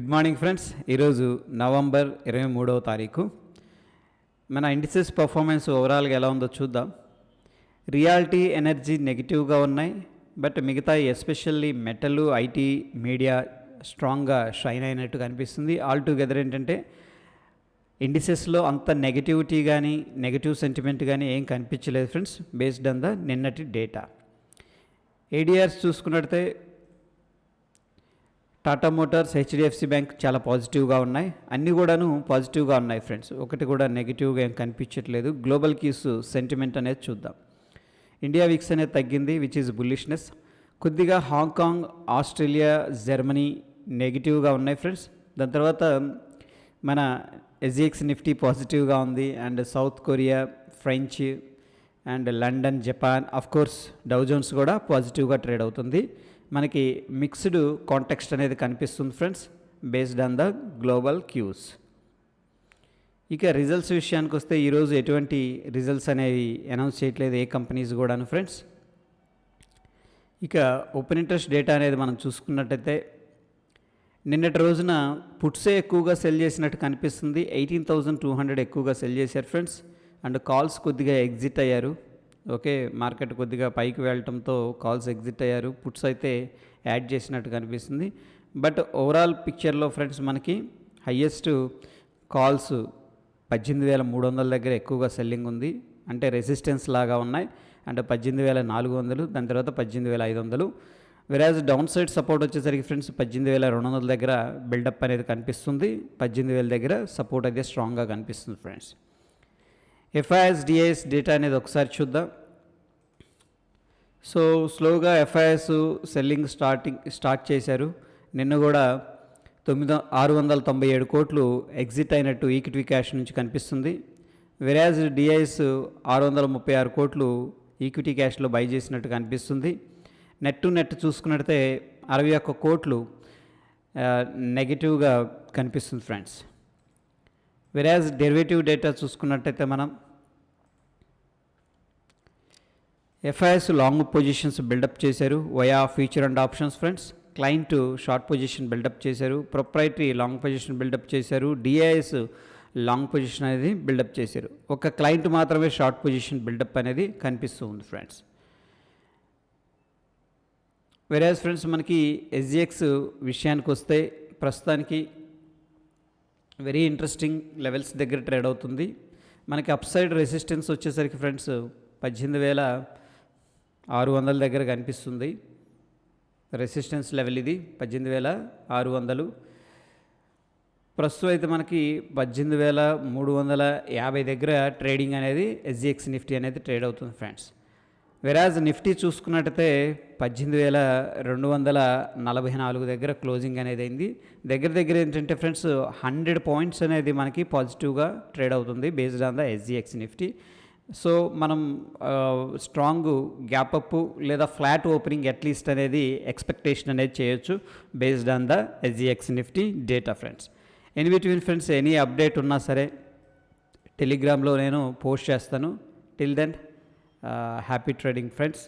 Good morning friends. ఈరోజు November 23వ తారీఖు. మన ఇండిసెస్ పర్ఫార్మెన్స్ ఓవరాల్గా ఎలా ఉందో చూద్దాం. రియాలిటీ, ఎనర్జీ నెగిటివ్గా ఉన్నాయి, బట్ మిగతా ఎస్పెషల్లీ మెటల్, ఐటీ, మీడియా స్ట్రాంగ్గా షైన్ అయినట్టు కనిపిస్తుంది. ఆల్ టుగెదర్ ఏంటంటే ఇండిసెస్లో అంత నెగిటివిటీ కానీ నెగిటివ్ సెంటిమెంట్ కానీ ఏం కనిపించలేదు ఫ్రెండ్స్, బేస్డ్ ఆన్ ద నిన్నటి డేటా. ఏడిఆర్స్ చూసుకున్నట్లయితే టాటా మోటార్స్, హెచ్డిఎఫ్సి బ్యాంక్ చాలా పాజిటివ్గా ఉన్నాయి. అన్నీ కూడాను పాజిటివ్గా ఉన్నాయి ఫ్రెండ్స్, ఒకటి కూడా నెగిటివ్గా ఏం కనిపించట్లేదు. గ్లోబల్ కీస్ సెంటిమెంట్ అనేది చూద్దాం. ఇండియా విక్స్ అనేది తగ్గింది, విచ్ ఈజ్ బుల్లిష్నెస్. కొద్దిగా హాంకాంగ్, ఆస్ట్రేలియా, జర్మనీ నెగిటివ్గా ఉన్నాయి ఫ్రెండ్స్. దాని తర్వాత మన ఎస్జిఎక్స్ నిఫ్టీ పాజిటివ్గా ఉంది, and South Korea, French and London, Japan, of course Dow Jones కూడా పాజిటివ్గా ట్రేడ్ అవుతుంది. మనకి మిక్స్డ్ కాంటెక్స్ట్ అనేది కనిపిస్తుంది friends, based on the global cues. ఇక రిజల్ట్స్ విషయానికి వస్తే ఈరోజు ఎటువంటి రిజల్ట్స్ అనేవి అనౌన్స్ చేయట్లేదు ఏ కంపెనీస్ కూడాను ఫ్రెండ్స్. ఇక ఓపెన్ ఇంట్రెస్ట్ డేటా అనేది మనం చూసుకున్నట్టయితే నిన్నటి రోజున పుట్సే ఎక్కువగా సెల్ చేసినట్టు కనిపిస్తుంది. 18,200 ఎక్కువగా సెల్ చేశారు ఫ్రెండ్స్, అండ్ కాల్స్ కొద్దిగా ఎగ్జిట్ అయ్యారు. ఓకే, మార్కెట్ కొద్దిగా పైకి వెళ్ళటంతో కాల్స్ ఎగ్జిట్ అయ్యారు. పుట్స్ అయితే యాడ్ చేసినట్టు కనిపిస్తుంది. బట్ ఓవరాల్ పిక్చర్లో ఫ్రెండ్స్ మనకి హయ్యెస్ట్ కాల్స్ 18,300 దగ్గర ఎక్కువగా సెల్లింగ్ ఉంది, అంటే రెసిస్టెన్స్ లాగా ఉన్నాయి. అంటే 18,400, దాని తర్వాత 18,500. వెరాజ్ డౌన్ సైడ్ సపోర్ట్ వచ్చేసరికి ఫ్రెండ్స్ 18,200 దగ్గర బిల్డప్ అనేది కనిపిస్తుంది. 18,000 దగ్గర సపోర్ట్ అయితే స్ట్రాంగ్గా కనిపిస్తుంది ఫ్రెండ్స్. ఎఫ్ఐఎస్, డిఐఎస్ డేటా అనేది ఒకసారి చూద్దాం. సో స్లోగా ఎఫ్ఐఎస్ సెల్లింగ్ స్టార్ట్ చేశారు. నిన్న కూడా 697 కోట్లు ఎగ్జిట్ అయినట్టు ఈక్విటీ క్యాష్ నుంచి కనిపిస్తుంది. వెరాజ్ డిఐఎస్ 636 కోట్లు ఈక్విటీ క్యాష్లో బై చేసినట్టు కనిపిస్తుంది. నెట్ టు నెట్ చూసుకున్నట్టయితే 61 కోట్లు నెగిటివ్గా కనిపిస్తుంది ఫ్రెండ్స్. వెరాజ్ డెరివేటివ్ డేటా చూసుకున్నట్టయితే మనం ఎఫ్ఐఎస్ లాంగ్ పొజిషన్స్ బిల్డప్ చేశారు via future and options friends. Client short position buildup చేశారు, ప్రొప్రైటరీ లాంగ్ పొజిషన్ బిల్డప్ చేశారు, డిఐఎస్ లాంగ్ పొజిషన్ అనేది బిల్డప్ చేశారు. ఒక క్లయింట్ మాత్రమే షార్ట్ పొజిషన్ బిల్డప్ అనేది కనిపిస్తూ ఉంది ఫ్రెండ్స్. వెరాజ్ ఫ్రెండ్స్ మనకి ఎస్జిఎక్స్ విషయానికి వస్తే ప్రస్తుతానికి వెరీ ఇంట్రెస్టింగ్ లెవెల్స్ దగ్గర ట్రేడ్ అవుతుంది. మనకి అప్ సైడ్ రెసిస్టెన్స్ వచ్చేసరికి ఫ్రెండ్స్ 18,600 దగ్గర కనిపిస్తుంది. రెసిస్టెన్స్ లెవెల్ ఇది 18,600. ప్రస్తుతం అయితే మనకి 18,350 దగ్గర ట్రేడింగ్ అనేది ఎస్జిఎక్స్ నిఫ్టీ అనేది ట్రేడ్ అవుతుంది ఫ్రెండ్స్. వెరాజ్ నిఫ్టీ చూసుకున్నట్టయితే 18,244 దగ్గర క్లోజింగ్ అనేది అయింది. దగ్గర ఏంటంటే ఫ్రెండ్స్ 100 పాయింట్స్ అనేది మనకి పాజిటివ్గా ట్రేడ్ అవుతుంది based on the SGX Nifty. So మనం స్ట్రాంగ్ గ్యాప్ అప్ లేదా ఫ్లాట్ ఓపెనింగ్ అట్లీస్ట్ అనేది ఎక్స్పెక్టేషన్ అనేది చేయొచ్చు based on the SGX Nifty data friends. In between friends any update ఉన్నా సరే టెలిగ్రామ్లో నేను పోస్ట్ చేస్తాను. Till then happy trading friends.